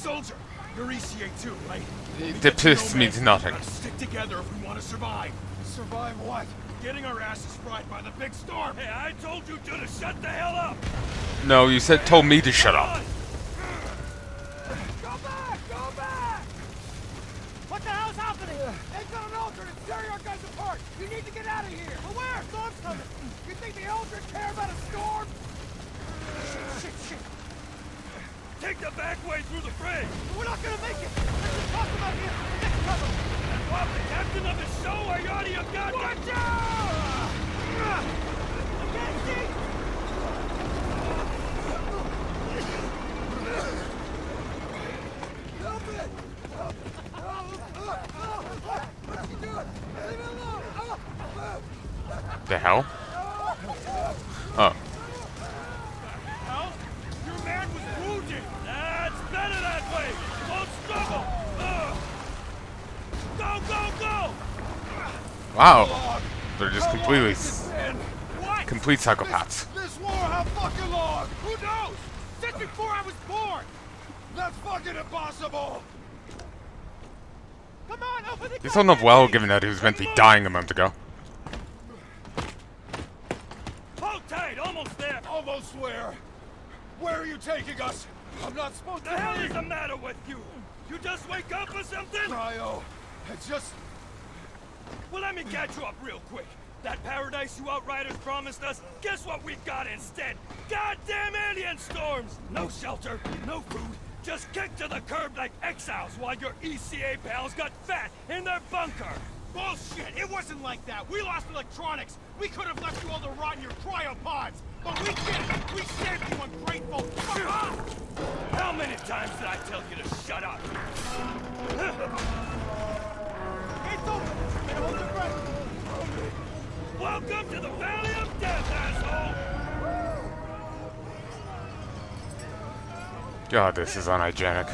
soldier. You're ECA too, right? This means nothing. Gotta stick together if we want to survive. Survive what? Getting our asses fried by the big storm. Hey, I told you to shut the hell up. No, you told me to shut up. Go back! Go back! What the hell's happening? They've got an alternate tearing our guys apart. You need to get out of here. But where? Storm's coming. You think the alternate care about a storm? Shit. Take the back way through the fray. We're not gonna make it. Let's just talk about here. Next cover. Bob, the captain of the show, are you out of your goddamn... Watch out! I can't see! Help it! What are you doing? Leave it alone! The hell? Oh. Hell? Your man was wounded! That's better that way! Don't struggle! Go! Wow. They're just completely... What? complete psychopaths. This war, how fucking long? Who knows? Since before I was born! That's fucking impossible! Come on, open the... He's holding up well, given that he was meant to be dying a month ago. Hold tight, almost there! Almost where? Where are you taking us? I'm not supposed to... The hell is the matter with you? You just wake up or something? Cryo, it's just... Well, let me catch you up real quick. That paradise you Outriders promised us, guess what we've got instead? Goddamn alien storms! No shelter, no food, just kicked to the curb like exiles while your ECA pals got fat in their bunker! Bullshit! It wasn't like that! We lost electronics! We could have left you all to rot in your cryopods! But we didn't! We saved you, ungrateful! Fuck off! How many times did I tell you to shut up? It's over! And hold your breath! Welcome to the Valley of Death, asshole! God, this is unhygienic.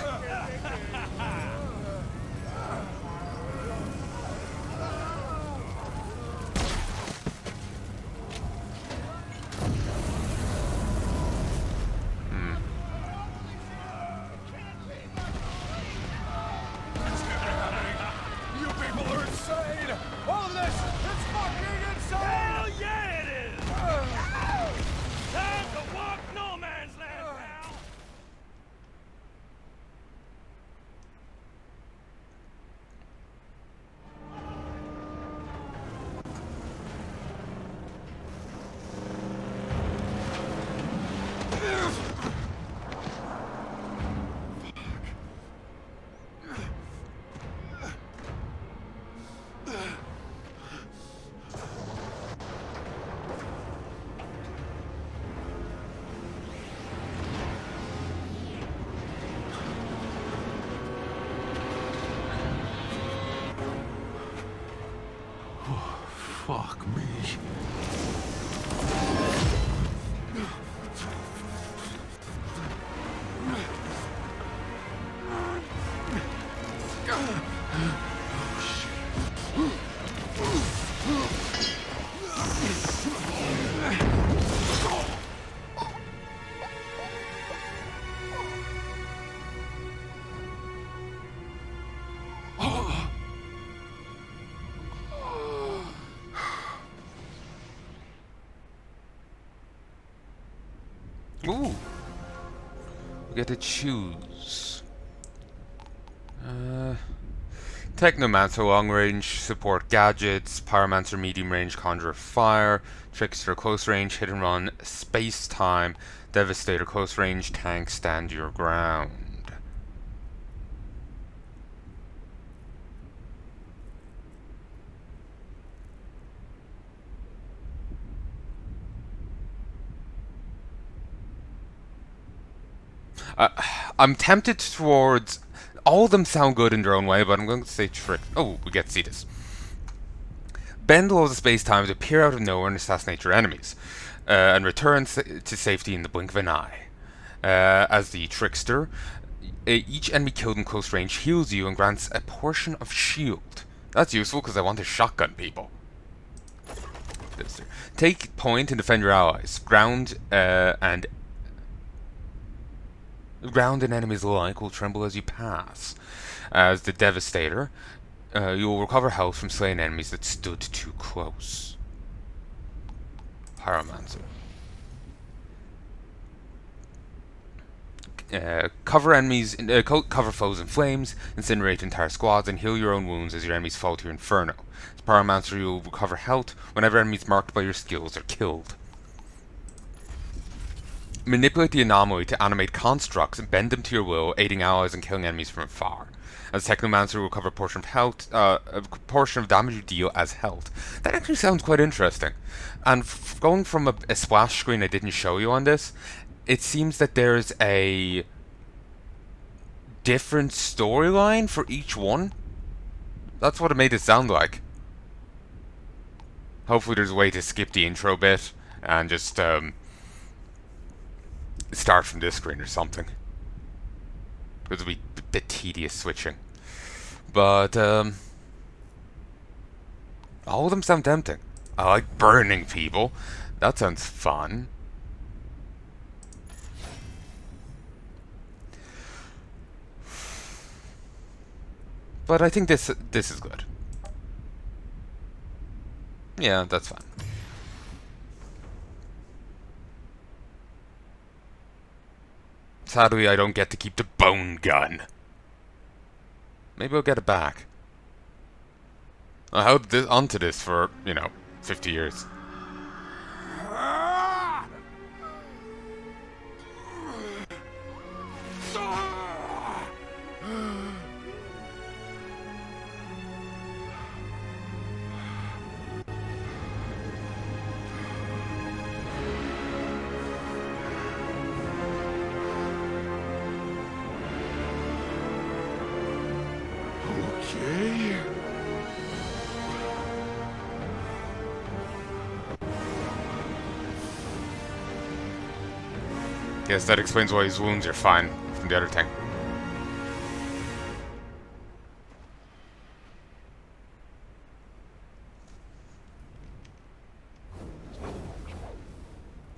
Fuck me. Ooh. We get to choose. Technomancer long range, support gadgets, Pyromancer medium range, Conjurer fire, Trickster close range, hit and run, space time, Devastator close range, tank stand your ground. I'm tempted towards... All of them sound good in their own way, but I'm going to say trick... Oh, we get to see this. Bend laws of space-time to appear out of nowhere and assassinate your enemies, and return to safety in the blink of an eye. As the Trickster, each enemy killed in close range heals you and grants a portion of shield. That's useful because I want to shotgun people. Take point and defend your allies. Ground and... The ground and enemies alike will tremble as you pass. As the Devastator, you will recover health from slain enemies that stood too close. Pyromancer. Cover foes in flames, incinerate entire squads, and heal your own wounds as your enemies fall to your inferno. As Pyromancer, you will recover health whenever enemies marked by your skills are killed. Manipulate the anomaly to animate constructs and bend them to your will, aiding allies and killing enemies from afar. As Technomancer, will recover a portion of health, a portion of damage you deal as health. That actually sounds quite interesting. And going from a splash screen I didn't show you on this, it seems that there's a different storyline for each one. That's what it made it sound like. Hopefully there's a way to skip the intro bit and just start from this screen or something. It'll be a bit tedious switching. But all of them sound tempting. I like burning people. That sounds fun. But I think this is good. Yeah, that's fine. Sadly, I don't get to keep the bone gun. Maybe I'll get it back. I held onto this for, 50 years. Yes, that explains why his wounds are fine from the other thing.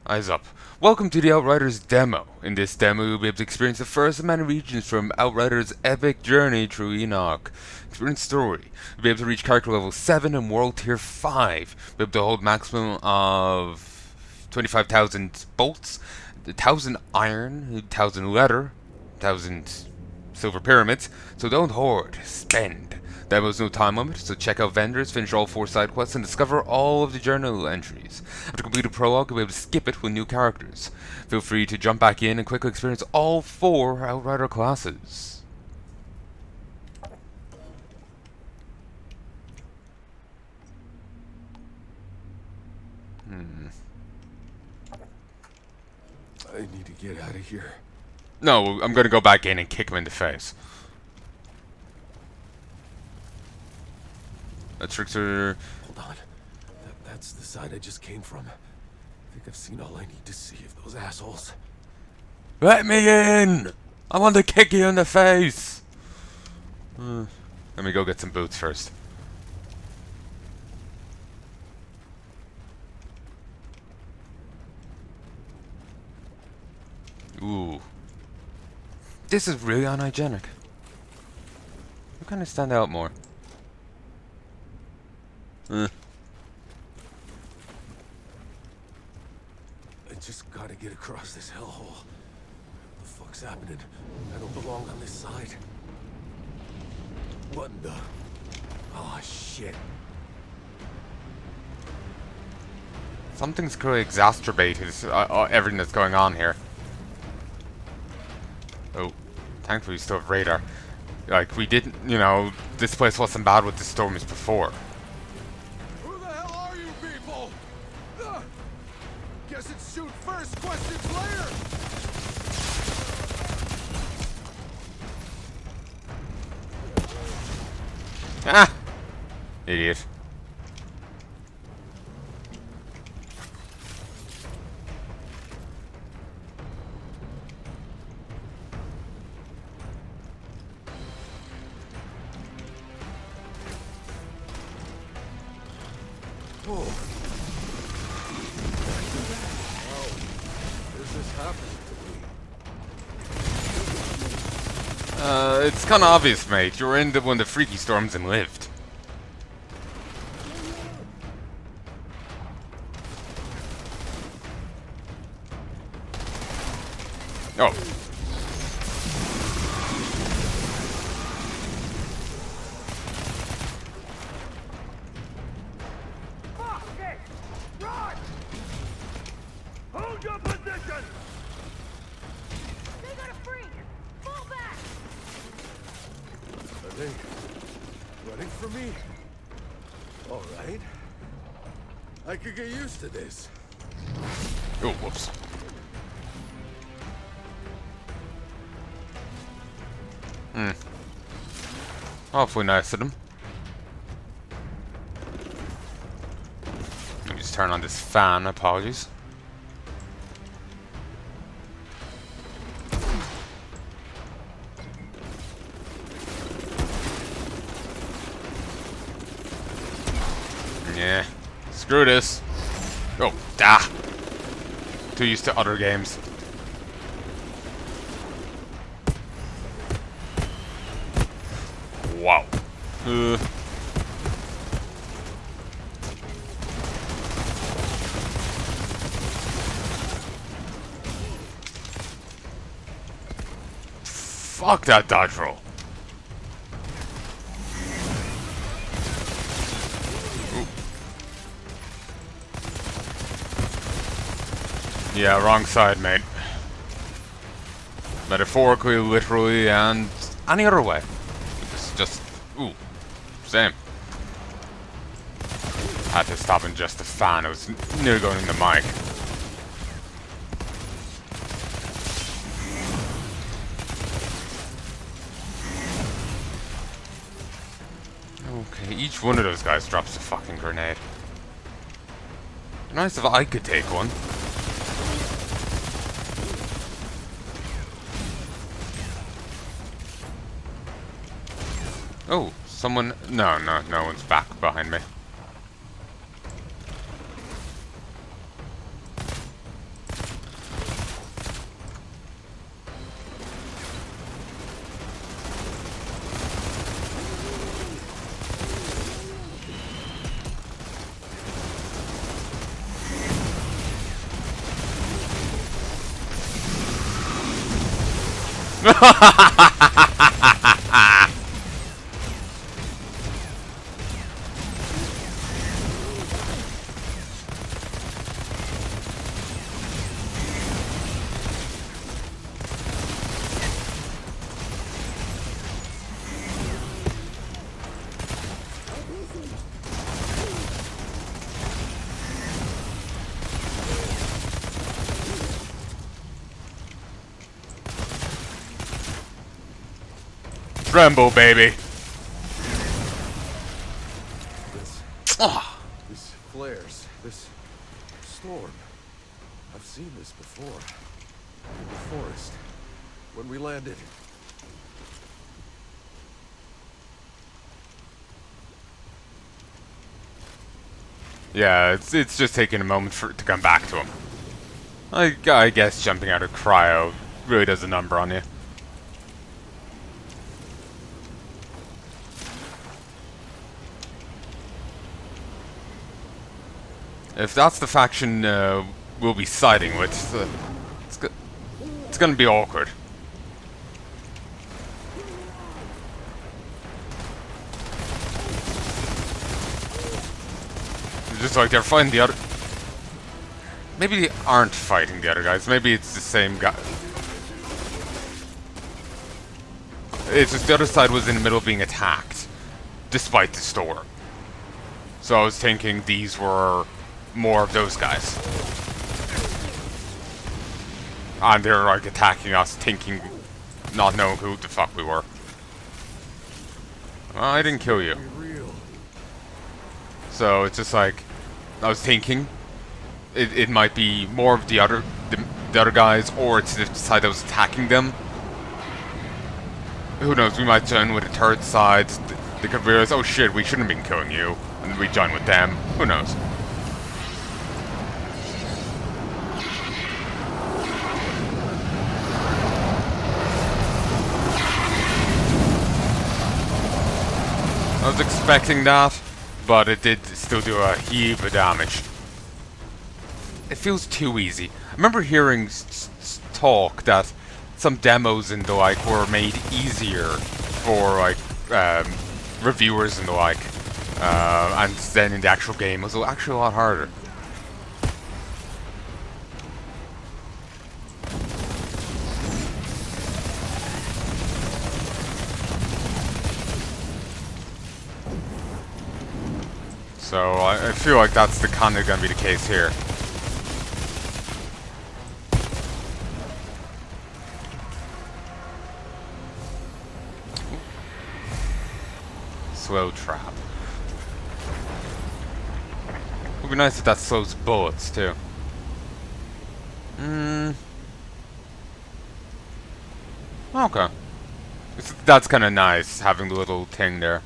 Eyes up. Welcome to the Outriders demo. In this demo, you'll be able to experience the first of many regions from Outriders' epic journey through Enoch. Experience story. You'll be able to reach character level 7 and world tier 5. Be able to hold maximum of 25,000 bolts, 1,000 iron, 1,000 leather, 1,000 silver pyramids. So don't hoard, spend. Demo's no time limit, so check out vendors, finish all 4 side quests, and discover all of the journal entries. After completing a prologue, you'll be able to skip it with new characters. Feel free to jump back in and quickly experience all 4 Outrider classes. I need to get out of here. No, I'm gonna go back in and kick him in the face. A trickster. Hold on. That's the side I just came from. I think I've seen all I need to see of those assholes. Let me in! I want to kick you in the face! Let me go get some boots first. Ooh. This is really unhygienic. I'm gonna stand out more. I just gotta get across this hellhole. What the fuck's happening? I don't belong on this side. What in the... Oh, shit. Something's clearly exacerbated everything that's going on here. Oh, thankfully we still have radar. Like, we didn't, this place wasn't bad with the storms before. Who the hell are you people? Guess it's shoot first, questions later. Ah! Idiot. It's kind of obvious, mate. You were in one of the freaky storms and lived. Oh. Fuck it! Run! Hold your position! They got a freak! Fall back! Are they running for me? All right. I could get used to this. Oh, whoops. Awfully nice of them. Let me just turn on this fan, apologies. Yeah. Screw this. Oh, too used to other games. Wow. Fuck that dodge roll. Ooh. Yeah, wrong side, mate. Metaphorically, literally, and any other way. Just, ooh, same. Had to stop and just the fan. It was nearly going in the mic. Okay, each one of those guys drops a fucking grenade. Nice if I could take one. Oh, someone... No one's back behind me. Tremble, baby. These flares, this storm. I've seen this before. In the forest. When we landed. Yeah, it's just taking a moment for it to come back to him. I guess jumping out of cryo really does a number on you. If that's the faction we'll be siding with, it's gonna be awkward. It's just like they're fighting the other... Maybe they aren't fighting the other guys. Maybe it's the same guy. It's just the other side was in the middle of being attacked, despite the storm. So I was thinking these were more of those guys. And they're like attacking us, thinking, not knowing who the fuck we were. Well, I didn't kill you. So it's just like, I was thinking, it might be more of the other guys, or it's the side that was attacking them. Who knows, we might join with a third side. They could realize, oh shit, we shouldn't have been killing you. And we join with them. Who knows? I was expecting that, but it did still do a heap of damage. It feels too easy. I remember hearing talk that some demos and the like were made easier for like reviewers and the like, and then in the actual game it was actually a lot harder. So I feel like that's the kind of gonna be the case here. Slow trap. Would be nice if that slows bullets too. Okay. That's kind of nice having the little thing there.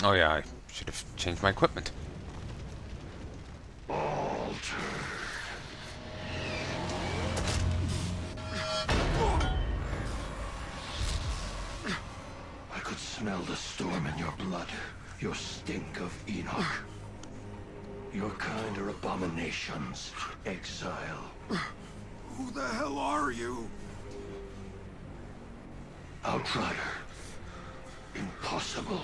Oh yeah, I should have changed my equipment. I could smell the storm in your blood, your stink of Enoch. Your kind are abominations, exile. Who the hell are you? Outrider. Impossible.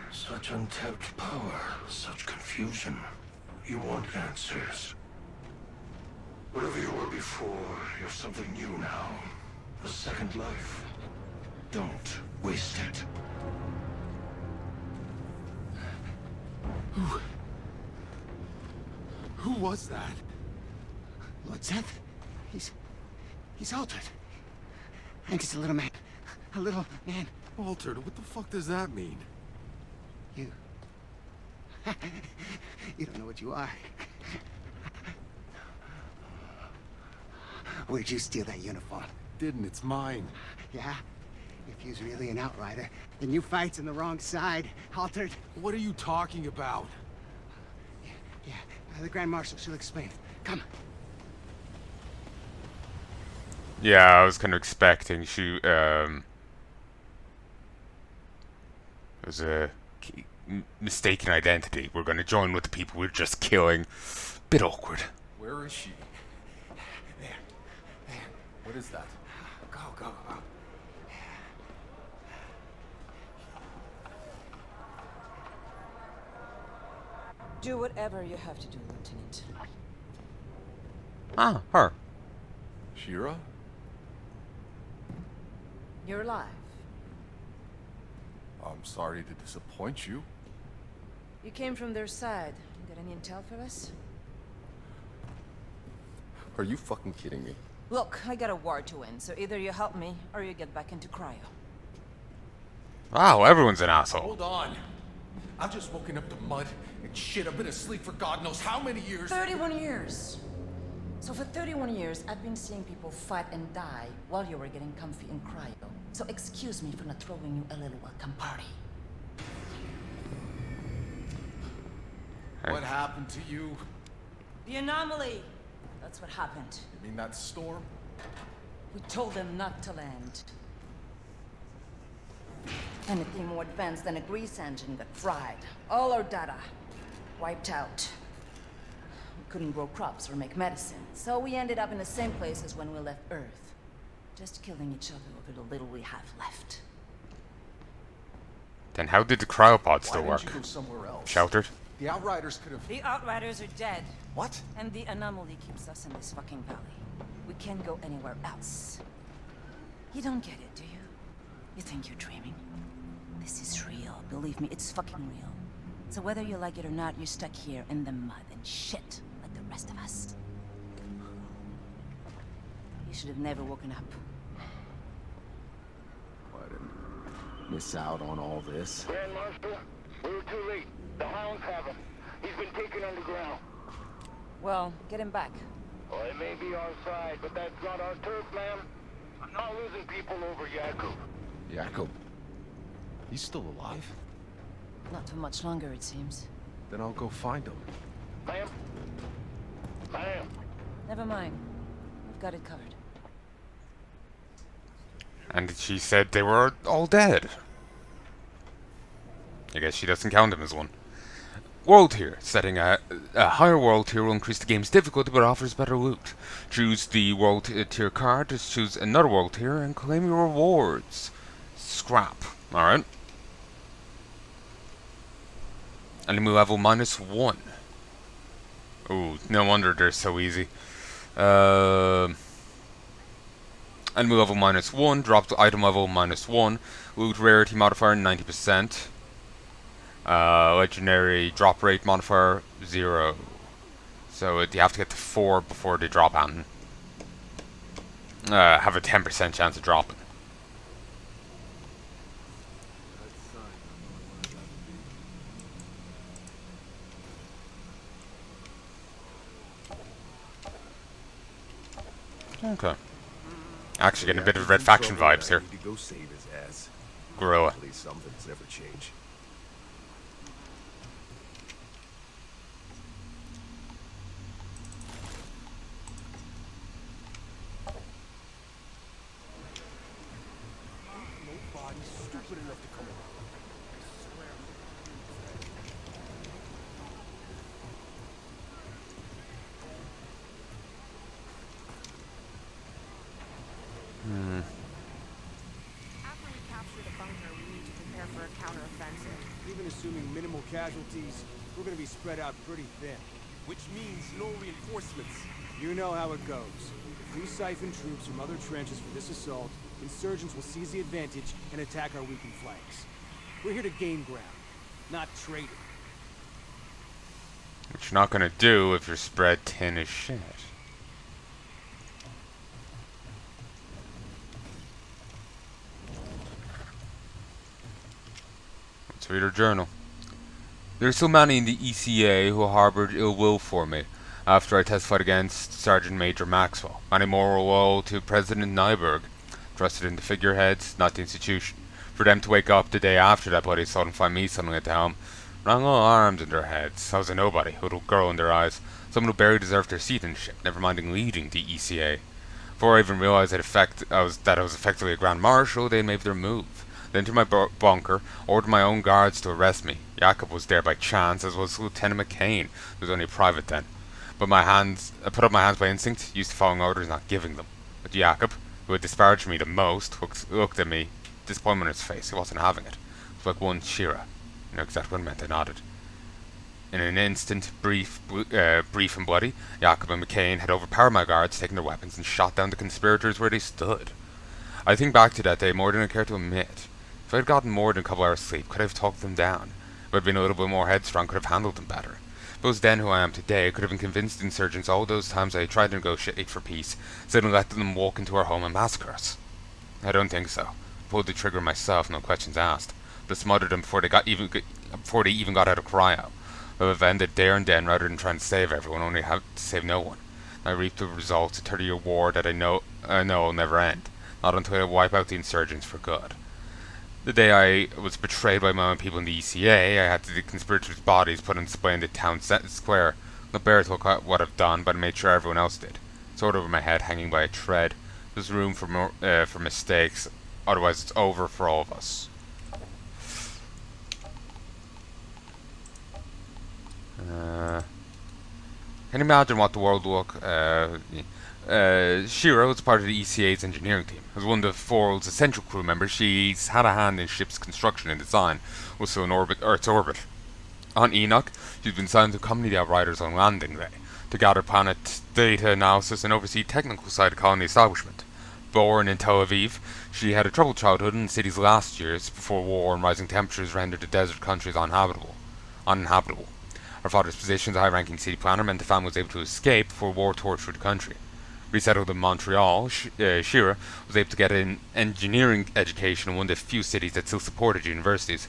Such untapped power, such confusion. You want answers. Whatever you were before, you're something new now. A second life. Don't waste it. Who was that? Lord Seth? He's altered. I'm just a little man. A little man. Altered? What the fuck does that mean? You. You don't know what you are. Where'd you steal that uniform? Didn't, it's mine. Yeah? If you's really an outrider, then you fights on the wrong side, altered. What are you talking about? Yeah, the Grand Marshal, she'll explain. Come. Yeah, I was kind of expecting it was a mistaken identity. We're gonna join with the people we're just killing. Bit awkward. Where is she? There. What is that? Go. Do whatever you have to do, Lieutenant. Ah, her. Shira? You're alive. I'm sorry to disappoint you. You came from their side. You got any intel for us? Are you fucking kidding me? Look, I got a war to win, so either you help me, or you get back into cryo. Wow, everyone's an asshole. Hold on. I've just woken up to mud and shit. I've been asleep for God knows how many years. 31 years! So for 31 years, I've been seeing people fight and die while you were getting comfy in cryo. So excuse me for not throwing you a little welcome party. What happened to you? The anomaly! That's what happened. You mean that storm? We told them not to land. Anything more advanced than a grease engine got fried. All our data wiped out. We couldn't grow crops or make medicine, so we ended up in the same place as when we left Earth. Just killing each other over the little we have left. Then how did the cryopod still Why work? didn't you go somewhere else? Sheltered? The Outriders could have... The Outriders are dead. What? And the anomaly keeps us in this fucking valley. We can't go anywhere else. You don't get it, do you? You think you're dreaming? This is real. Believe me, it's fucking real. So whether you like it or not, you're stuck here in the mud and shit like the rest of us. You should have never woken up. I didn't miss out on all this. Grand Marshal, we were too late. The hounds have him. He's been taken underground. Well, get him back. Well, it may be our side, but that's not our turf, ma'am. I'm not losing people over Jakub. Jakub. He's still alive? Not for much longer, it seems. Then I'll go find him. Ma'am? Ma'am? Never mind. We've got it covered. And she said they were all dead. I guess she doesn't count them as one. World tier. Setting a higher world tier will increase the game's difficulty but offers better loot. Choose the world tier card, just choose another world tier and claim your rewards. Scrap. Alright. Enemy level -1. Ooh, no wonder they're so easy. Enemy level -1, drop to item level -1, loot rarity modifier 90%, legendary drop rate modifier 0. So you have to get to 4 before they drop anything. Have a 10% chance of dropping. Okay. Actually getting a bit of Red Faction vibes here. Go save his ass. Gorilla. At least some things never change. Nobody's stupid enough to come along. After we capture the bunker, we need to prepare for a counteroffensive. Even assuming minimal casualties, we're gonna be spread out pretty thin. Which means no reinforcements. You know how it goes. If we siphon troops from other trenches for this assault, insurgents will seize the advantage and attack our weakened flanks. We're here to gain ground, not trade it. Which you're not gonna do if you're spread thin as shit. Let's read her journal. There are so many in the ECA who harbored ill will for me after I testified against Sergeant Major Maxwell. Many more were loyal to President Nyberg, trusted in the figureheads, not the institution. For them to wake up the day after that bloody assault and find me suddenly at the helm, rang all alarms in their heads. I was a nobody, a little girl in their eyes, someone who barely deserved their seat in the ship, never minding leading the ECA. Before I even realized that I was effectively a Grand Marshal, they had made their move. They entered my bunker, ordered my own guards to arrest me. Jakob was there by chance, as was Lieutenant McCain, who was only a private then. But I put up my hands by instinct, used to following orders, not giving them. But Jakob, who had disparaged me the most, looked at me, disappointment on his face. He wasn't having it. It was like one Shira. You know exactly what I meant. I nodded. In an instant, brief and bloody, Jakob and McCain had overpowered my guards, taken their weapons, and shot down the conspirators where they stood. I think back to that day more than I care to admit. If I had gotten more than a couple hours sleep, could I have talked them down? If I had been a little bit more headstrong, could I have handled them better? If I was then who I am today, I could have been convinced the insurgents all those times I tried to negotiate for peace, instead of letting them walk into our home and massacre us. I don't think so. I pulled the trigger myself, no questions asked. But smothered them before they even got out of cryo. I would have ended there and then rather than trying to save everyone, only have to save no one. I reaped the results, a 30-year war that I know will never end. Not until I wipe out the insurgents for good. The day I was betrayed by my own people in the ECA, I had the conspirators' bodies put on display in the town square. Not bear to look at what I've done, but I made sure everyone else did. Sword over my head, hanging by a thread. There's room for mistakes, otherwise it's over for all of us. Can you imagine what the world would look? Shira was part of the ECA's engineering team. As one of the world's essential crew members, she's had a hand in ship's construction and design, also in Earth's orbit. On Enoch, she's been assigned to accompany the Outriders on landing day, to gather planet data analysis and oversee technical side of colony establishment. Born in Tel Aviv, she had a troubled childhood in the city's last years before war and rising temperatures rendered the desert countries uninhabitable. Her father's position as a high-ranking city planner meant the family was able to escape before war tore through the country. Resettled in Montreal, Shira was able to get an engineering education in one of the few cities that still supported universities.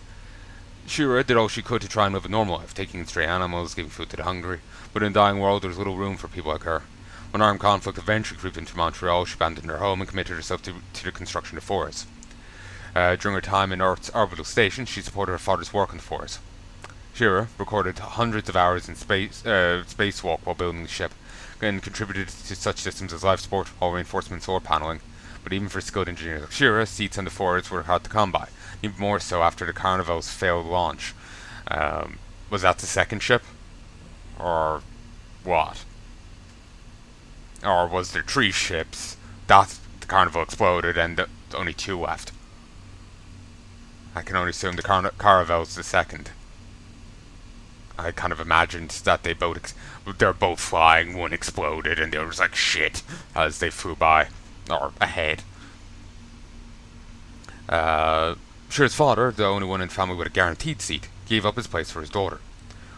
Shira did all she could to try and live a normal life, taking in stray animals, giving food to the hungry, but in a dying world there was little room for people like her. When armed conflict eventually crept into Montreal, she abandoned her home and committed herself to the construction of forests. During her time in Earth's orbital station, she supported her father's work on the forest. Shira recorded hundreds of hours in spacewalk while building the ship, and contributed to such systems as life support, hull reinforcements, or paneling. But even for skilled engineers like Shira, seats on the forwards were hard to come by, even more so after the Carnival's failed launch. Was that the second ship? Or what? Or was there 3 ships? That the Carnival exploded and only 2 left. I can only assume the Caravel's the second. I kind of imagined that they're both flying, one exploded and the other was like shit as they flew by, or ahead. Shira's father, the only one in the family with a guaranteed seat, gave up his place for his daughter.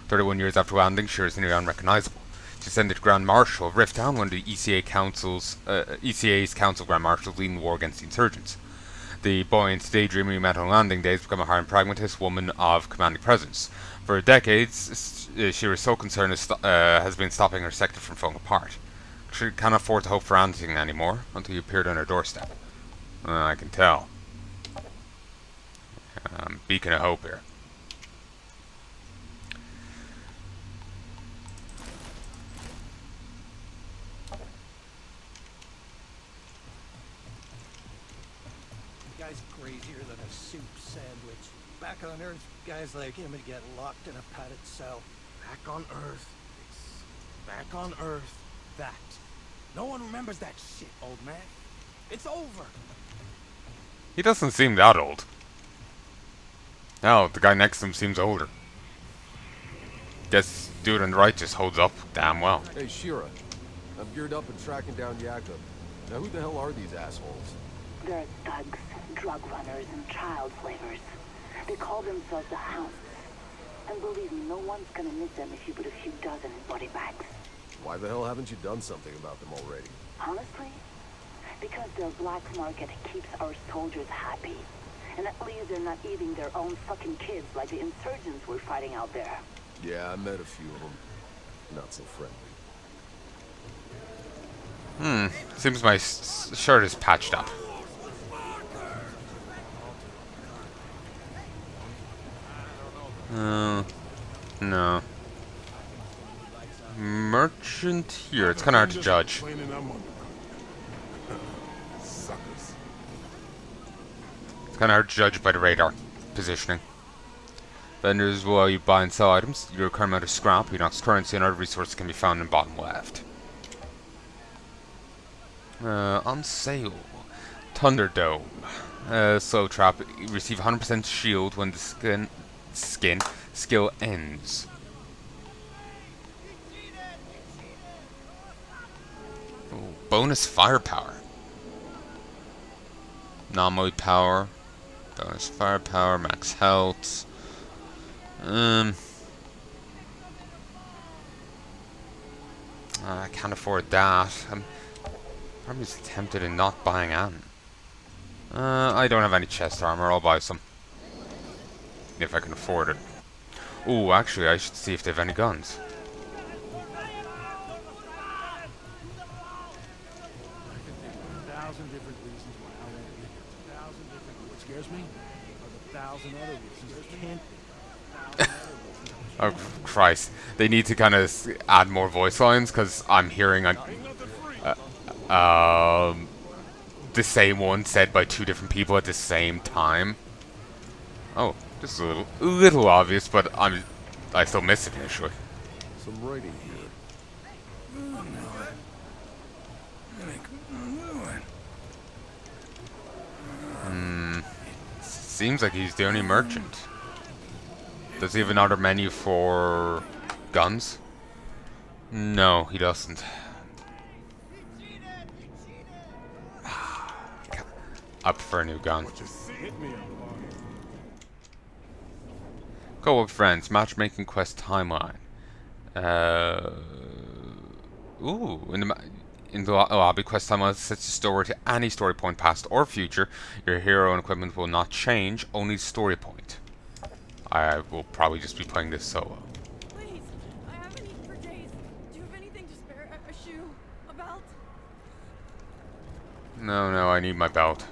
31 years after landing, Shira's nearly unrecognizable. She's ascended Grand Marshal of Rifttown, one of the ECA's council Grand Marshals leading the war against the insurgents. The buoyant, daydreaming we met on landing days become a hardened pragmatist woman of commanding presence. For decades, Shira's sole concern has been stopping her sector from falling apart. She can't afford to hope for anything anymore until you appeared on her doorstep. I can tell. Beacon of hope here. Guy's crazier than a soup sandwich. Back on Earth, guys like him would get locked in a padded cell. Back on Earth. Back on Earth. That. No one remembers that shit, old man. It's over. He doesn't seem that old. No, the guy next to him seems older. Guess dude on the right just holds up damn well. Hey, Shira. I'm geared up and tracking down Yaga. Now who the hell are these assholes? They're thugs, drug runners, and child slavers. They call themselves the Hounds. And believe me, no one's gonna miss them if you put a few dozen in body bags. Why the hell haven't you done something about them already? Honestly, because their black market keeps our soldiers happy. And at least they're not eating their own fucking kids like the insurgents we're fighting out there. Yeah, I met a few of them. Not so friendly. Seems my shirt is patched up. No. Merchant here. It's kind of hard to judge. It's kind of hard to judge by the radar positioning. Vendors will allow you buy and sell items. Your current amount of scrap, Enox currency, and other resources can be found in the bottom left. On sale. Thunderdome. Slow trap. You receive 100% shield when the skin skill ends. Ooh, bonus firepower. Anomaly power. Bonus firepower. Max health. I can't afford that. I'm probably just tempted in not buying Anne. I don't have any chest armor. I'll buy some. If I can afford it. Ooh, actually, I should see if they have any guns. What scares me are the 1,000 other reasons that can't be. Oh, Christ. They need to kind of add more voice lines, because I'm hearing the same one said by 2 different people at the same time. Oh, this is a little obvious, but I still miss it initially. Some writing here. Seems like he's the only merchant. Does he have another menu for guns? No, he doesn't. I prefer a new gun. Go with friends. Matchmaking quest timeline. Ooh, in the lobby quest timeline sets the story to any story point, past or future. Your hero and equipment will not change. Only story point. I will probably just be playing this solo. Please, I haven't eaten for days. Do you have anything to spare? A shoe? A belt? No, I need my belt.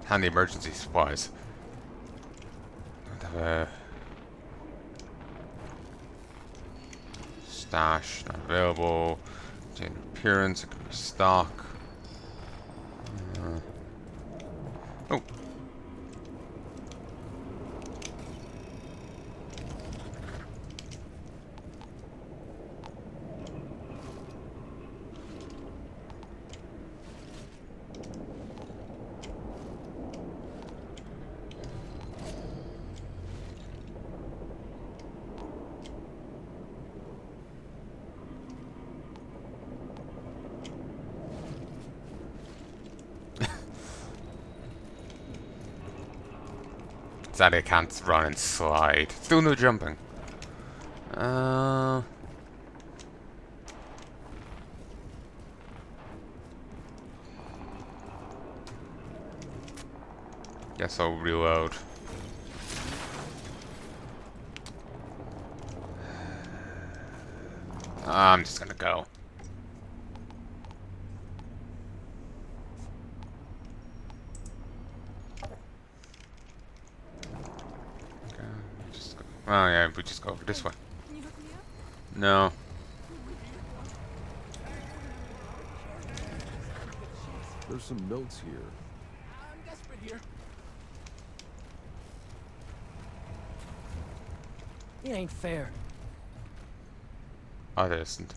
And the emergency supplies. Stash, not available. Change appearance, it could be stock. Oh. That I can't run and slide. Still no jumping. Guess I'll reload. I'm just gonna go. Oh yeah, we just go over this way. Can you hook me up? No. There's some notes here. I'm desperate here. It ain't fair. Oh, there isn't.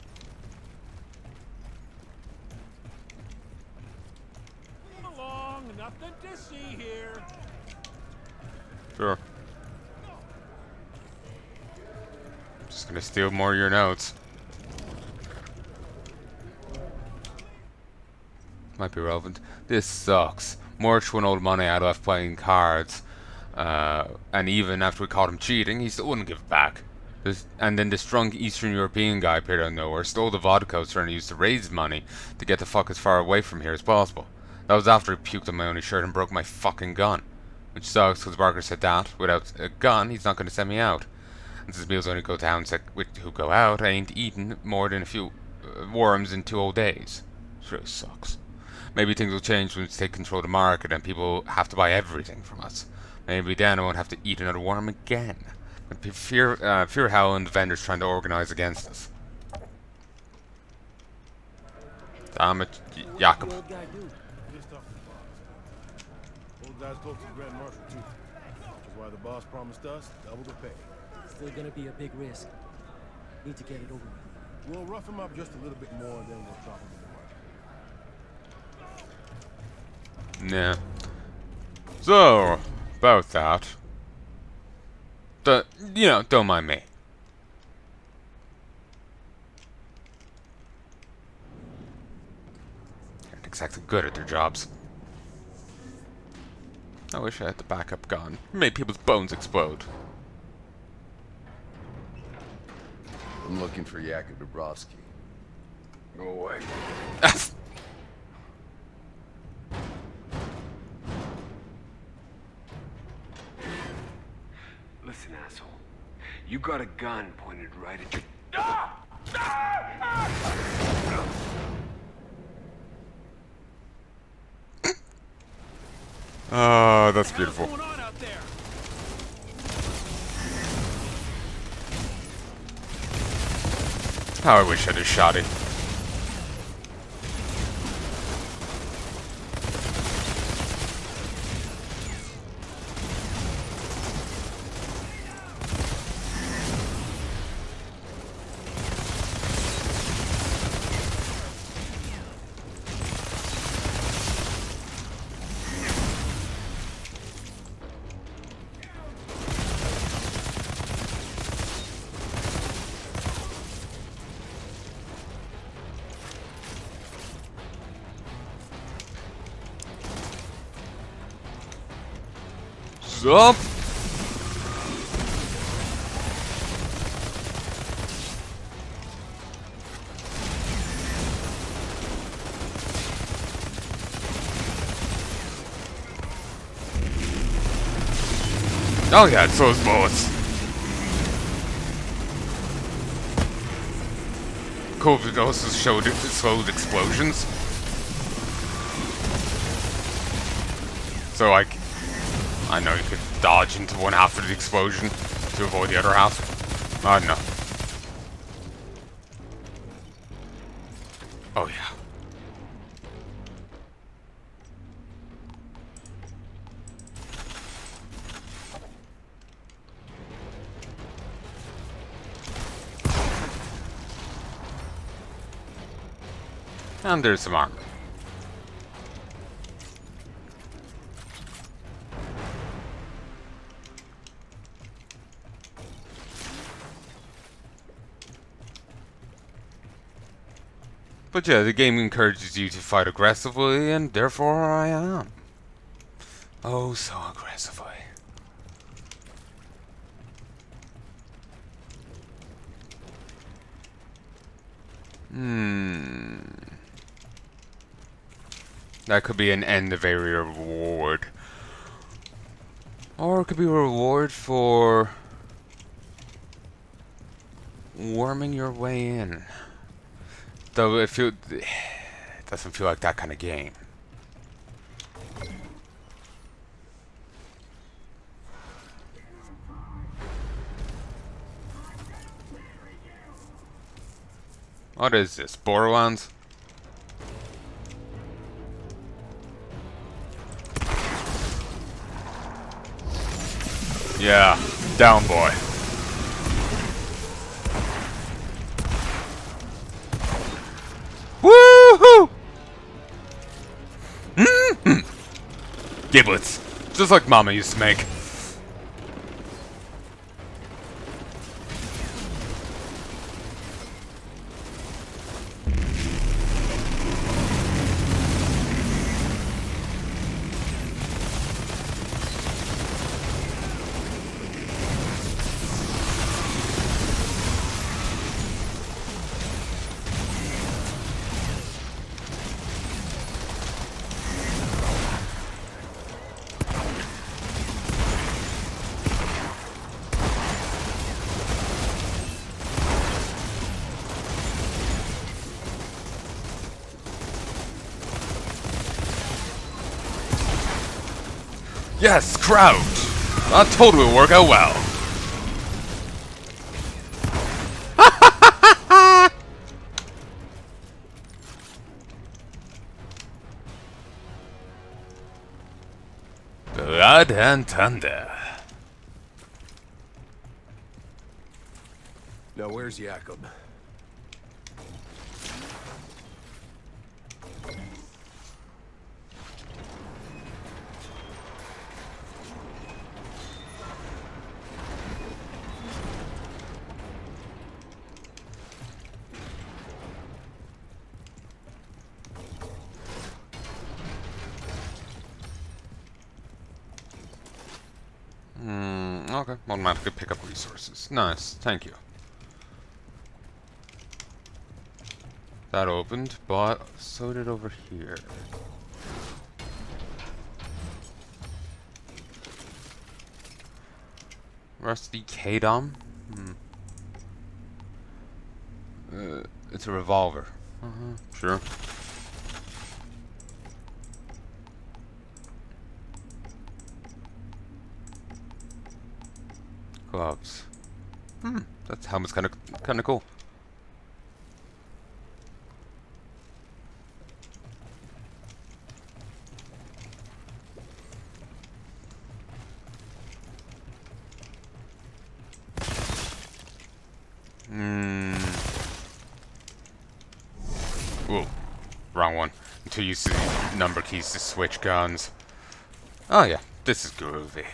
Come along, nothing to see here. Sure. Just gonna steal more of your notes. Might be relevant. This sucks. Morch won all the money out of playing cards. And even after we caught him cheating, he still wouldn't give it back. And then this drunk Eastern European guy appeared out of nowhere, stole the vodka I was trying to use to raise money to get the fuck as far away from here as possible. That was after he puked on my only shirt and broke my fucking gun. Which sucks, because Barker said that, without a gun, he's not going to send me out. And since meals only go down who go out, I ain't eaten more than a few worms in 2 whole days. It really sucks. Maybe things will change when we take control of the market and people have to buy everything from us. Maybe then I won't have to eat another worm again. But fear how and the vendors trying to organize against us. Damn it, Jakob. Old guy do. Old guy's close to the Grand Marshal too. Which is why the boss promised us double the pay. Still gonna be a big risk. Need to get it over with. We'll rough him up just a little bit more and then we'll drop him in the market. Nah. So, about that. Don't mind me. Aren't exactly good at their jobs. I wish I had the backup gun. Made people's bones explode. I'm looking for Yakub Dubrovsky. Go away. Listen, asshole. You got a gun pointed right at your... Oh, that's beautiful. What's going on out there? How I wish I'd have shot it. Up. Oh yeah, it's those bullets. Cool, it also showed it slowed explosions. So like, I know you could dodge into one half of the explosion to avoid the other half. I don't know. Oh yeah. And there's some armor. But yeah, the game encourages you to fight aggressively, and therefore I am. Oh, so aggressively. That could be an end of area reward. Or it could be a reward for worming your way in. Though it doesn't feel like that kind of game. What is this? Borderlands? Yeah, down boy. Woohoo! Giblets, just like Mama used to make. Yes, crowd! That totally will work out well. Blood and thunder. Now where's Jakob? Okay, automatically pick up resources. Nice, thank you. That opened, but so did over here. Rusty K-Dom? It's a revolver. Sure. Gloves. That helmet's kind of cool. Whoa, wrong one. Until you see number keys to switch guns. Oh yeah, this is groovy.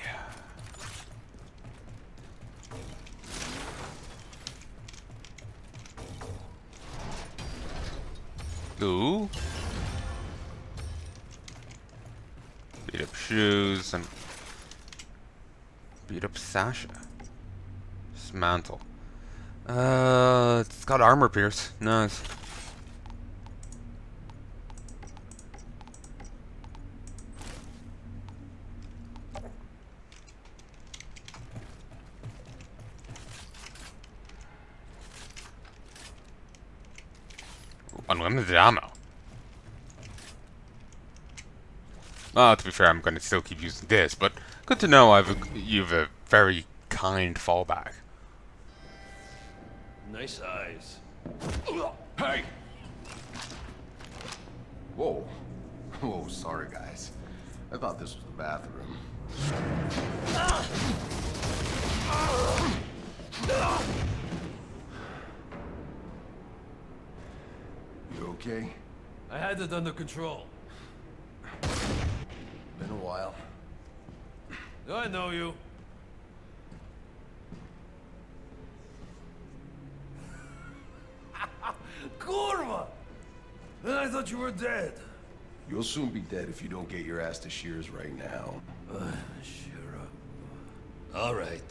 Ooh. Beat up shoes and beat up Sasha. Dismantle. It's got armor pierce. Nice. Unlimited ammo. Well, to be fair, I'm going to still keep using this, but good to know you've a very kind fallback. Nice eyes. Hey! Whoa. Whoa, sorry guys. I thought this was the bathroom. You okay? I had it under control. Been a while. I know you. Kurva! I thought you were dead. You'll soon be dead if you don't get your ass to Shears right now. Sure. All right.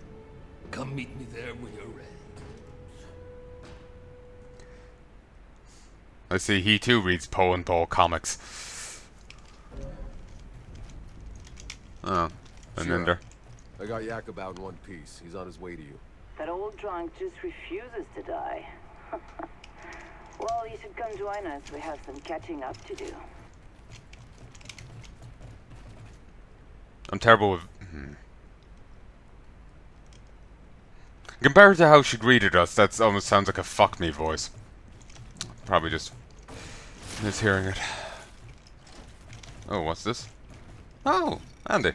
Come meet me there when you're ready. I see he too reads Poe and Paul comics. Oh, and then there. I got Jakob out in one piece. He's on his way to you. That old drunk just refuses to die. Well, you should come join us. We have some catching up to do. I'm terrible with... Compared to how she greeted us, that almost sounds like a fuck me voice. Probably just mishearing it. Oh, what's this? Oh, Andy.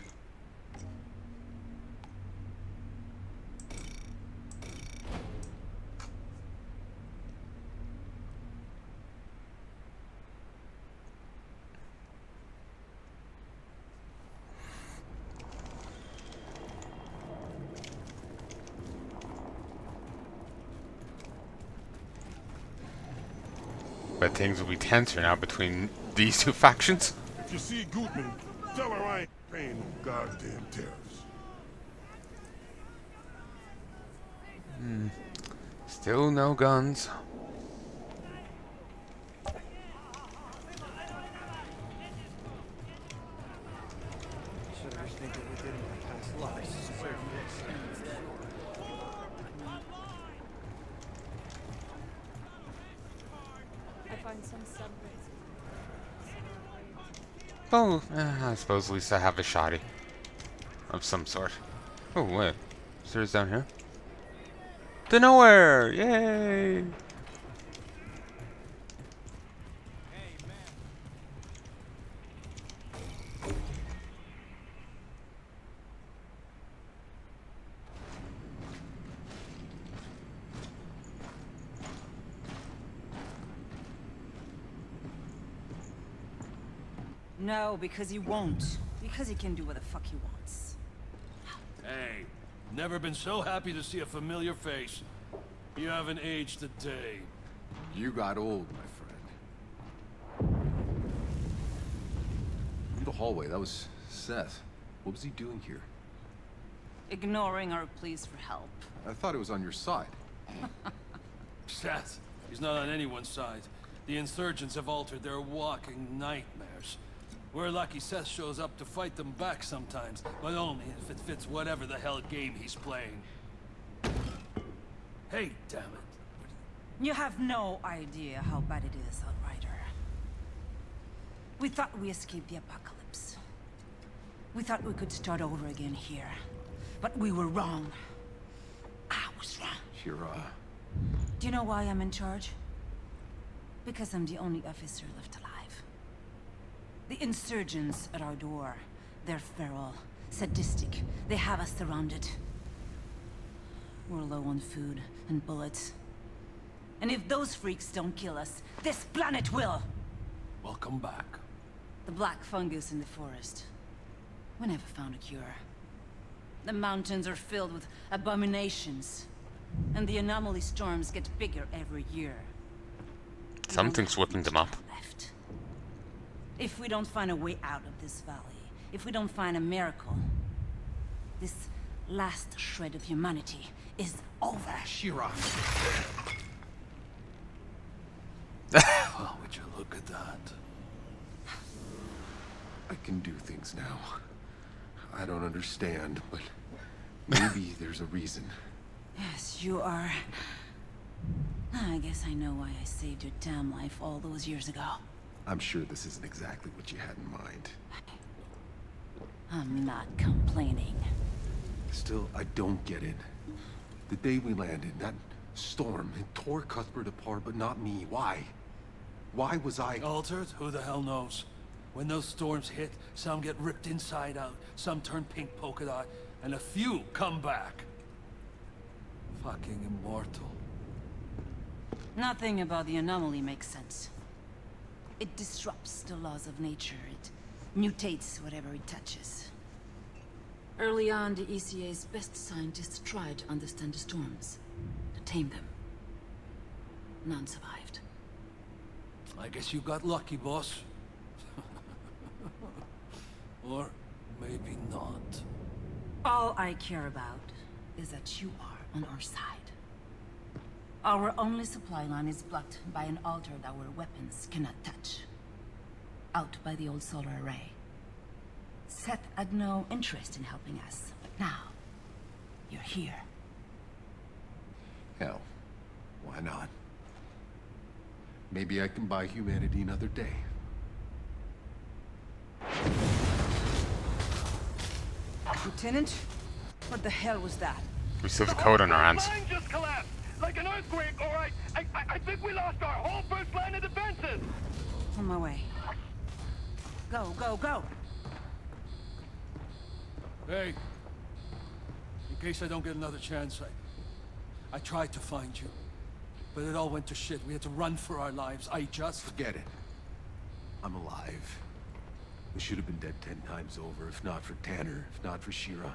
But things will be tenser now between these two factions. If you see Gutman, tell her I ain't paying no goddamn tariffs. Still no guns. Oh, I suppose at least I have a shoddy of some sort. Oh wait, stairs down here. To nowhere! Yay! No, because he won't. Because he can do what the fuck he wants. Hey, never been so happy to see a familiar face. You haven't aged a day. You got old, my friend. In the hallway, that was Seth. What was he doing here? Ignoring our pleas for help. I thought it was on your side. Seth, he's not on anyone's side. The insurgents have altered their walking nightmares. We're lucky Seth shows up to fight them back sometimes, but only if it fits whatever the hell game he's playing. Hey, damn it. You have no idea how bad it is, Outrider. We thought we escaped the apocalypse. We thought we could start over again here. But we were wrong. I was wrong. Shira. Do you know why I'm in charge? Because I'm the only officer left alive. The insurgents at our door. They're feral, sadistic. They have us surrounded. We're low on food and bullets. And if those freaks don't kill us, this planet will! Welcome back. The black fungus in the forest. We never found a cure. The mountains are filled with abominations. And the anomaly storms get bigger every year. Something's whipping them up. Left. If we don't find a way out of this valley, if we don't find a miracle, this last shred of humanity is over. Shira. Well, would you look at that? I can do things now. I don't understand, but maybe there's a reason. Yes, you are. I guess I know why I saved your damn life all those years ago. I'm sure this isn't exactly what you had in mind. I'm not complaining. Still, I don't get it. The day we landed, that storm, it tore Cuthbert apart, but not me. Why? Why was I... Altered? Who the hell knows? When those storms hit, some get ripped inside out, some turn pink polka dot, and a few come back. Fucking immortal. Nothing about the anomaly makes sense. It disrupts the laws of nature. It mutates whatever it touches. Early on, the ECA's best scientists tried to understand the storms, to tame them. None survived. I guess you got lucky, boss. Or maybe not. All I care about is that you are on our side. Our only supply line is blocked by an altar that our weapons cannot touch. Out by the old solar array. Seth had no interest in helping us, but now, you're here. Hell, why not? Maybe I can buy humanity another day. Lieutenant? What the hell was that? We still have the code on our hands. The mine just collapsed! Like an earthquake, alright? I think we lost our whole first line of defenses! On my way. Go, go, go! Hey. In case I don't get another chance, I tried to find you. But it all went to shit. We had to run for our lives. Forget it. I'm alive. We should have been dead 10 times over, if not for Tanner, if not for Shira.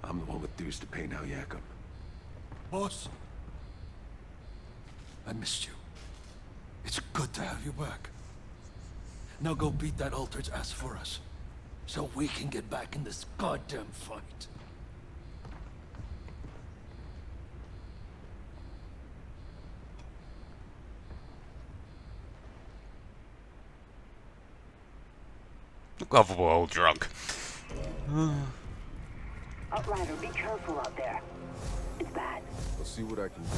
I'm the one with dues to pay now, Yakum. Boss. I missed you. It's good to have you back. Now go beat that Altered's ass for us. So we can get back in this goddamn fight. Lovable old drunk. Outrider, be careful out there. It's bad. I'll see what I can do.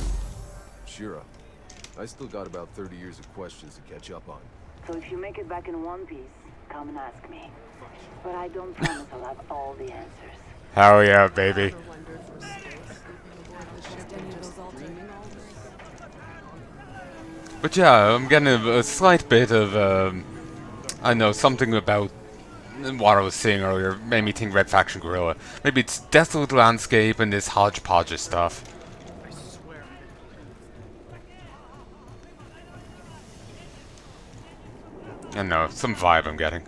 Shira, I still got about 30 years of questions to catch up on. So if you make it back in one piece, come and ask me. But I don't promise I'll have all the answers. Hell yeah, baby. But yeah, I'm getting a slight bit of, I know, something about what I was seeing earlier made me think Red Faction Guerrilla. Maybe it's desolate landscape and this hodgepodge of stuff. I don't know, some vibe I'm getting.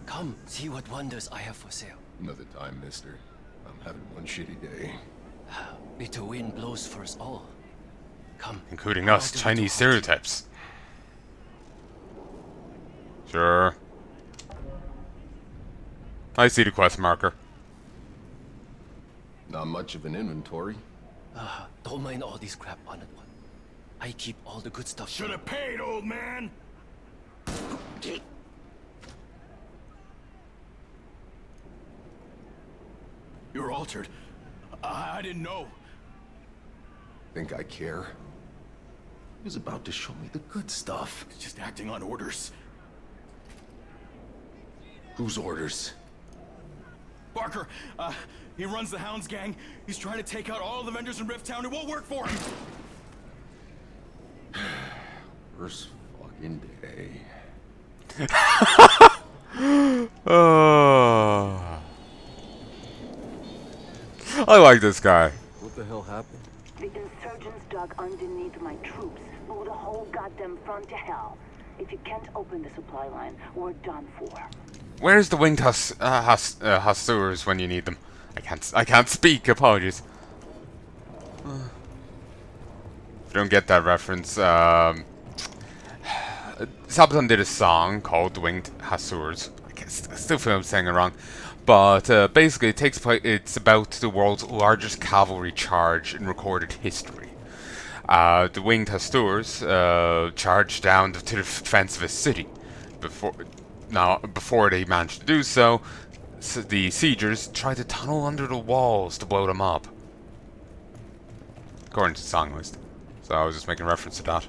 Come, see what wonders I have for sale. Another time, mister. I'm having one shitty day. Bitter wind blows for us all. Come. Including us, Chinese stereotypes. Sure. I see the quest marker. Not much of an inventory. Don't mind all this crap, Honored One. I keep all the good stuff. Should have paid, old man! You're altered. I didn't know. Think I care? He was about to show me the good stuff. Just acting on orders. Whose orders? Barker, he runs the Hounds gang. He's trying to take out all the vendors in Rift Town. It won't work for him. First fucking day. Oh. I like this guy. What the hell happened? The insurgents dug underneath my troops, blew the whole goddamn front to hell. If you can't open the supply line, we're done for. Where's the winged Hussars when you need them? I can't speak. Apologies. If you don't get that reference, Sabaton did a song called "The Winged Hussars." I still feel I'm saying it wrong, but basically it takes place. It's about the world's largest cavalry charge in recorded history. The winged Hussars charged down to the defense of a city. Before they managed to do so, the siegers tried to tunnel under the walls to blow them up. According to the song list. So I was just making reference to that.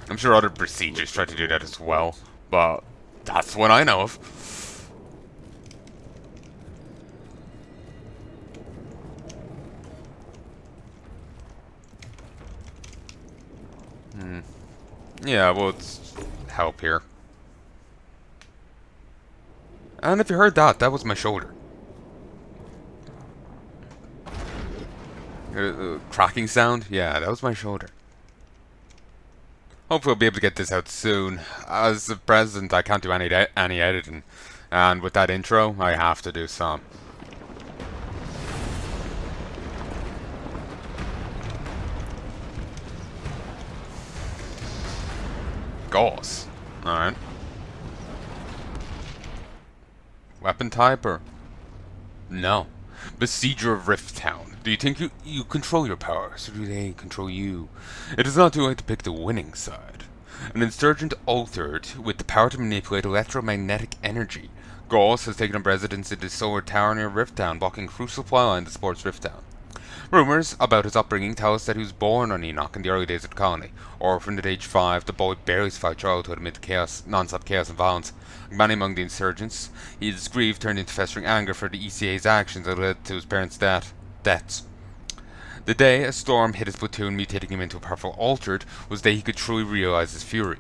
I'm sure other besiegers tried to do that as well, but that's what I know of. Yeah, well, it's help here. And if you heard that, that was my shoulder. Cracking sound? Yeah, that was my shoulder. Hopefully I'll be able to get this out soon. As of present, I can't do any editing. And with that intro, I have to do some. Gauze. Alright. Weapon type or... No. Besieger of Rift Town. Do you think you control your powers, or do they control you? It is not too late to pick the winning side. An insurgent altered with the power to manipulate electromagnetic energy. Gauss has taken up residence in the solar tower near Rift Town, blocking crucial supply line that supports Rift Town. Rumors about his upbringing tell us that he was born on Enoch in the early days of the colony. Orphaned at age 5, the boy barely survived childhood amid non-stop chaos and violence. Like many among the insurgents, his grief turned into festering anger for the ECA's actions that led to his parents' deaths. The day a storm hit his platoon, mutating him into a powerful altered, was the day he could truly realize his fury.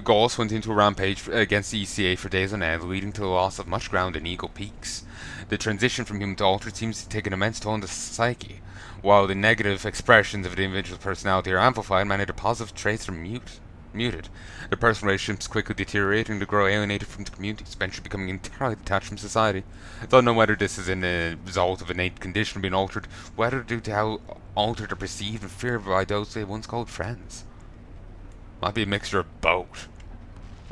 Gauss went into a rampage against the ECA for days on end, leading to the loss of much ground in Eagle Peaks. The transition from human to altered seems to take an immense toll on the psyche. While the negative expressions of the individual's personality are amplified, many of the positive traits are muted. Their personal relationships quickly deteriorating to grow alienated from the community, eventually becoming entirely detached from society. I don't know whether this is a result of innate condition of being altered, whether due to how altered are perceived and feared by those they once called friends. Might be a mixture of both.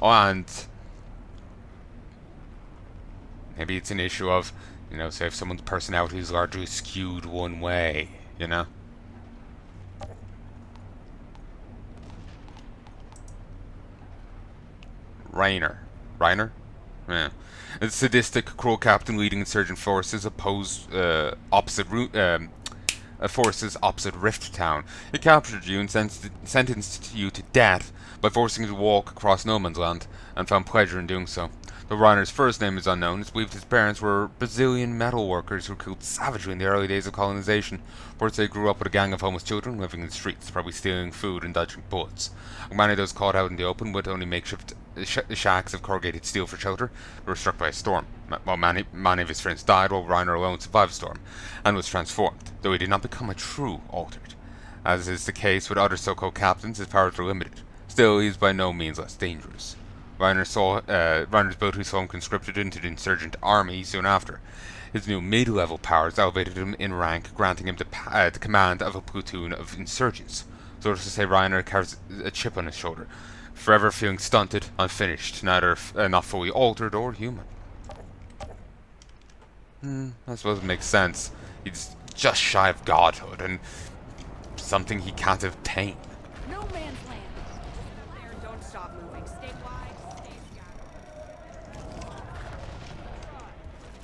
Oh, and maybe it's an issue of, you know, say if someone's personality is largely skewed one way, you know? Reiner? Yeah. A sadistic, cruel captain leading insurgent forces opposite Rift Town. He captured you and sentenced you to death by forcing you to walk across no man's land, and found pleasure in doing so. Though Reiner's first name is unknown, it's believed his parents were Brazilian metal workers who were killed savagely in the early days of colonization. Reports they grew up with a gang of homeless children living in the streets, probably stealing food and dodging bullets. Many of those caught out in the open with only makeshift shacks of corrugated steel for shelter were struck by a storm. While many of his friends died, while Reiner alone survived the storm and was transformed, though he did not become a true altered. As is the case with other so-called captains, his powers were limited. Still, he is by no means less dangerous. Reiner's ability saw him conscripted into the insurgent army soon after. His new mid-level powers elevated him in rank, granting him the command of a platoon of insurgents. So as to say, Reiner carries a chip on his shoulder, forever feeling stunted, unfinished, neither not fully altered or human. I suppose it makes sense. He's just shy of godhood, and something he can't obtain. No man's land. Just there, don't stop moving. Stay wide, stay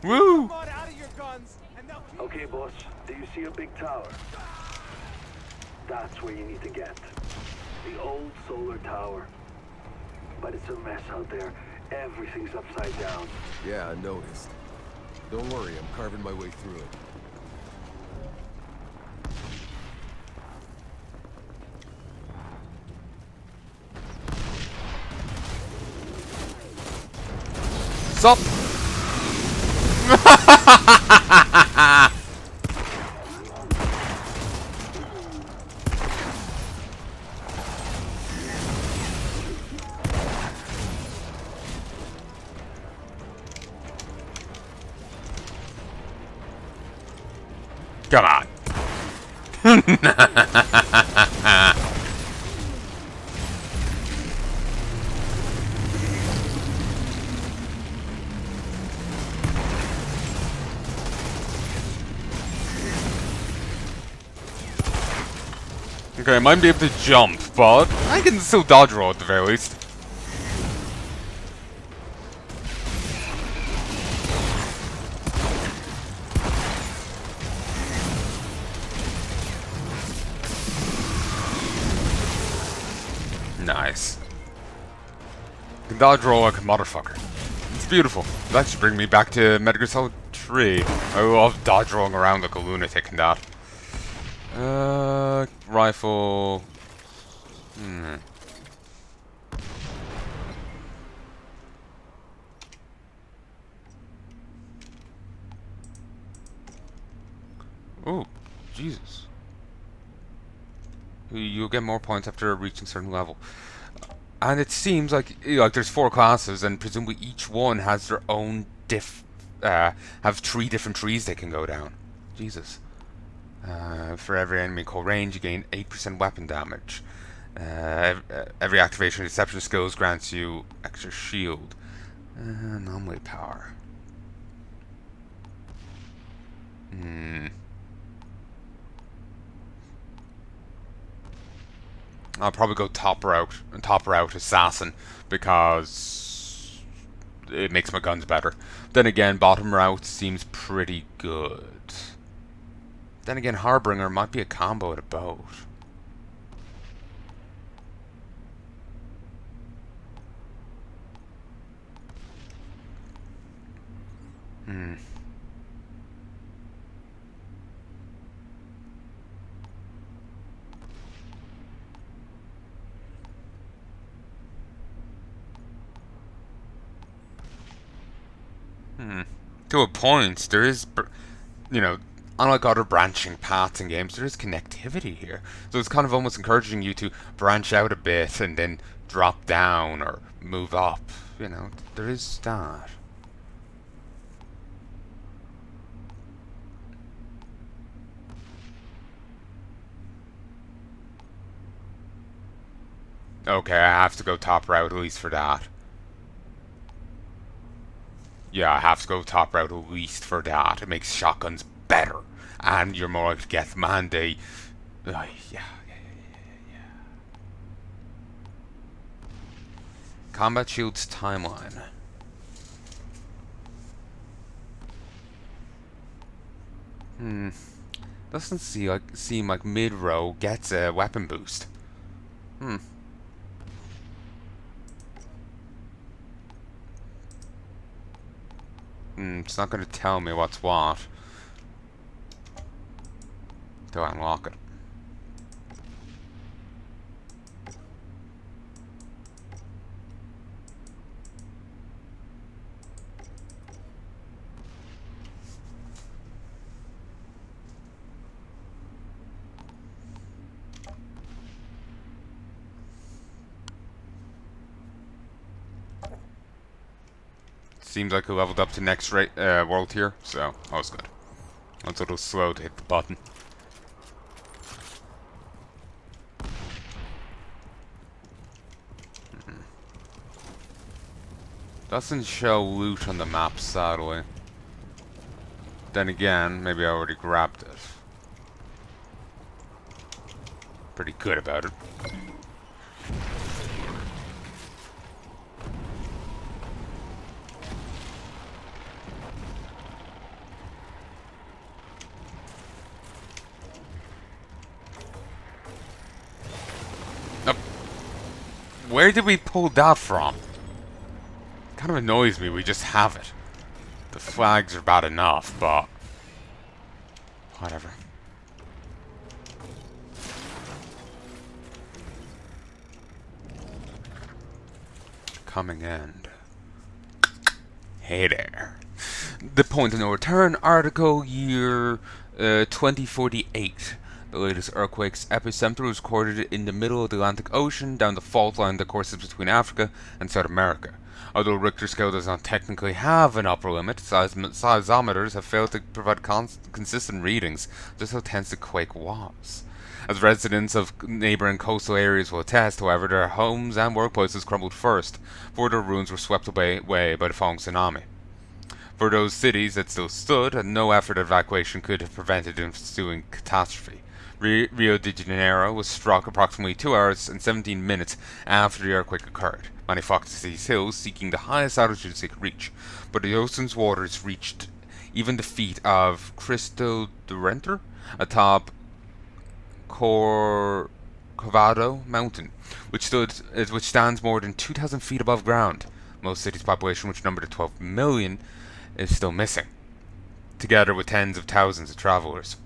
scattered. Woo! Come on, out of your guns, and they'll keep... Okay, boss. Do you see a big tower? That's where you need to get. The old solar tower. But it's a mess out there. Everything's upside down. Yeah, I noticed. Don't worry, I'm carving my way through it. Sup? Come on. Okay, I might be able to jump, but I can still dodge roll at the very least. Nice. I can dodge roll like a motherfucker. It's beautiful. That should bring me back to Metal Gear Solid 3. I love dodge rolling around like a lunatic in that. Rifle. Jesus. You'll get more points after reaching a certain level. And it seems like there's 4 classes, and presumably each one has their own have 3 different trees they can go down. Jesus. For every enemy call range, you gain 8% weapon damage. Every activation of deception skills grants you extra shield. Anomaly power. I'll probably go top route assassin, because it makes my guns better. Then again, bottom route seems pretty good. Then again, Harbinger might be a combo at both. To a point, there is, unlike other branching paths in games, there is connectivity here. So it's kind of almost encouraging you to branch out a bit and then drop down or move up. There is that. Okay, I have to go top route at least for that. Yeah, I have to go top route at least for that. It makes shotguns better. And you're more likely to get them, and they... yeah. Combat shields timeline. Doesn't seem like mid-row gets a weapon boost. It's not going to tell me what's what. Do I unlock it? Seems like we leveled up to next world tier, so that was good. It's a little slow to hit the button. Doesn't show loot on the map, sadly. Then again, maybe I already grabbed it. Pretty good about it. Where did we pull that from? Kind of annoys me we just have it. The flags are bad enough, but... whatever. Coming end. Hey there. The Point of No Return article, year 2048. The latest earthquake's epicenter was recorded in the middle of the Atlantic Ocean, down the fault line that courses between Africa and South America. Although Richter scale does not technically have an upper limit, seismometers have failed to provide consistent readings just how tense the quake was. As residents of neighboring coastal areas will attest, however, their homes and workplaces crumbled first, before their ruins were swept away by the falling tsunami. For those cities that still stood, no effort at evacuation could have prevented the ensuing catastrophe. Rio de Janeiro was struck approximately 2 hours and 17 minutes after the earthquake occurred. Many flocked to these hills, seeking the highest altitudes they could reach, but the ocean's waters reached even the feet of Cristo de Renter atop Corcovado Mountain, which stands more than 2,000 feet above ground. Most cities' population, which numbered at 12 million, is still missing, together with tens of thousands of travelers.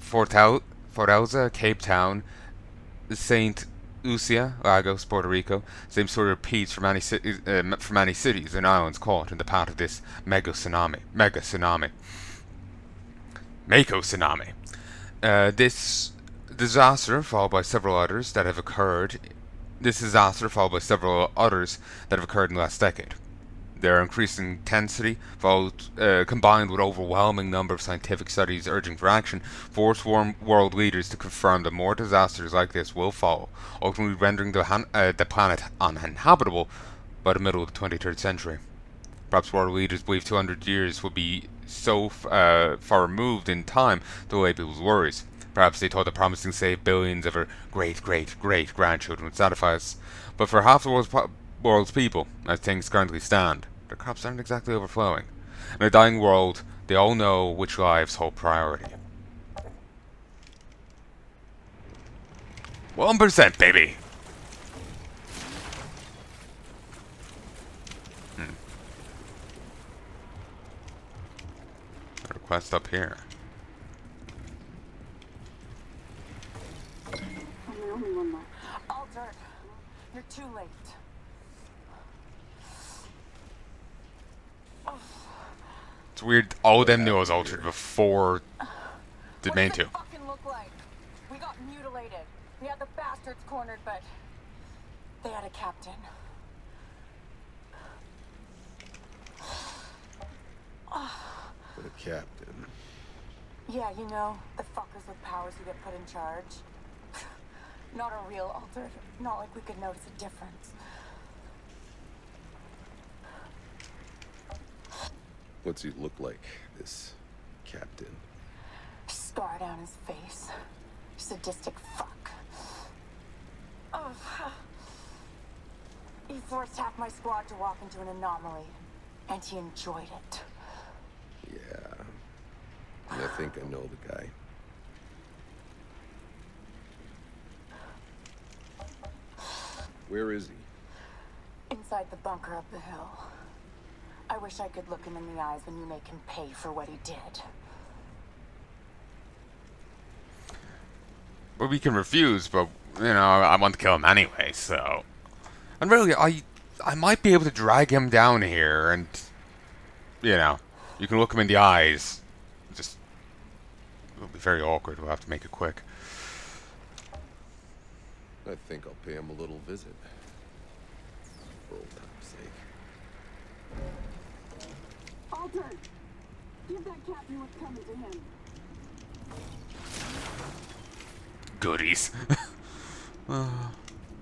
Fortaleza, Cape Town, St. Lucia, Lagos, Puerto Rico. Same story repeats for many cities and islands caught in the path of this mega tsunami. Mako tsunami. This disaster, followed by several others that have occurred. This disaster, followed by several others that have occurred in the last decade. Their increasing intensity, combined with overwhelming number of scientific studies urging for action, force world leaders to confirm that more disasters like this will follow, ultimately rendering the planet uninhabitable by the middle of the 23rd century. Perhaps world leaders believe 200 years would be so far removed in time to allay people's worries. Perhaps they thought that promising to save billions of our great-great-great-grandchildren would satisfy us. But for half the world's people, as things currently stand, their crops aren't exactly overflowing. In a dying world, they all know which lives hold priority. 1%, baby! Quest up here. I'm the only one left. Altered. You're too late. It's weird. All of them knew I was altered before the main two. What does it fucking look like? We got mutilated. We had the bastards cornered, but they had a captain. The captain. Yeah, you know, the fuckers with powers who get put in charge. Not a real altered. Not like we could notice a difference. What's he look like, this captain? Scar down his face. Sadistic fuck. He forced half my squad to walk into an anomaly, and he enjoyed it. Yeah. I think I know the guy. Where is he? Inside the bunker up the hill. I wish I could look him in the eyes when you make him pay for what he did. But we can refuse, but, you know, I want to kill him anyway, so... And really, I might be able to drag him down here and, you know, you can look him in the eyes. Just, it'll be very awkward, we'll have to make it quick. I think I'll pay him a little visit. For old time's sake. Altered! Give that captain what's coming to him. Goodies.